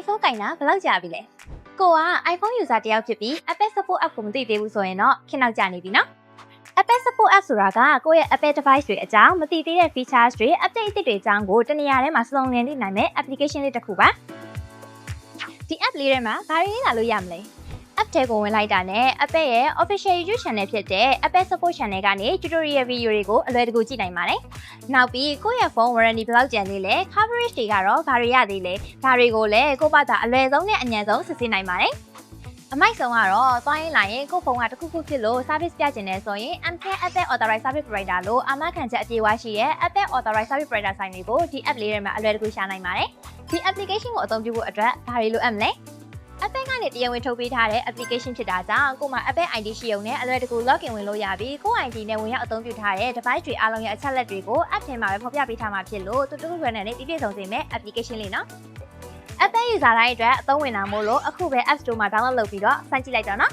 iPhone ကင်တာဘယ်လောက်ကြာပြီလဲကိုက iPhone user တယောက်ဖြစ်ပြီး Apple Support app ကိုမသိသေးဘူးဆိုရင်တော့ခဏကြာနေပြီနော် Apple Support app ဆိုတာကကိုယ့်ရဲ့ Apple device တွေအကြောင်းမသိသေးတဲ့ features တွေ update အသစ်တွေအကြောင်းကိုတနေရာထဲမှာစုံလင်သိနိုင်မဲ့ application လေးတစ်ခုပါဒီ app လေးထဲမှာဘာတွေလေ့လာလို့ရမလဲ app ထဲကိုဝင်လိုက်တာနဲ့ Apple ရဲ့ official YouTube channel ဖြစ်တဲ့ Apple Support channel ကနေ tutorial video တွေကိုအလွယ်တကူကြည့်နိုင်ပါတယ်။နောက်ပြီးကိုယ့်ရဲ့ phone warranty ဘယ်လောက်ကျန်သေးလဲ coverage တွေကတော့ဘာတွေရသေးလဲဒါတွေကိုလည်းကိုယ့်ဘာသာအလွယ်ဆုံးနဲ့အញ្ញံဆုံးစစ်ဆေးနိုင်ပါတယ်။အမိုက်ဆုံးကတော့သွားရင်လာရင်ကိုယ့်ဖုန်းကတစ်ခုခုဖြစ်လို့ service ပြချင်တယ်ဆိုရင် MTN Apple Authorized Service Provider လို့အာမခံချက်အပြည့်အဝရှိရဲ့ Apple Authorized Service Provider ဆိုင်တွေကိုဒီ app လေးထဲမှာအလွယ်တကူရှာနိုင်ပါတယ်။ဒီ application ကိုအသုံးပြုဖို့အတွက်ဘာတွေလိုအပ်မလဲApple ကနေတရားဝင်ထုတ်ပေးထားတဲ့ application ဖြစ်တာကြောင့်ကို့မှာ Apple ID ရှိုံနဲ့အလွယ်တကူ login ဝင်လို့ရပြီးကိုယ့် ID နဲ့ဝင်ရောက်အသုံးပြုထားတဲ့ device တွေအားလုံးရဲ့အချက်အလက်တွေကို app ထဲမှာပဲဖော်ပြပေးထားမှာဖြစ်လို့တူတူခွန်းနဲ့ပြည့်စုံစေမယ့် application လေးနော် Apple user တိုင်းအတွက်အသုံးဝင်တာမို့လို့အခုပဲ App Store မှာ download လုပ်ပြီးတော့စမ်းကြည့်လိုက်တော့နော်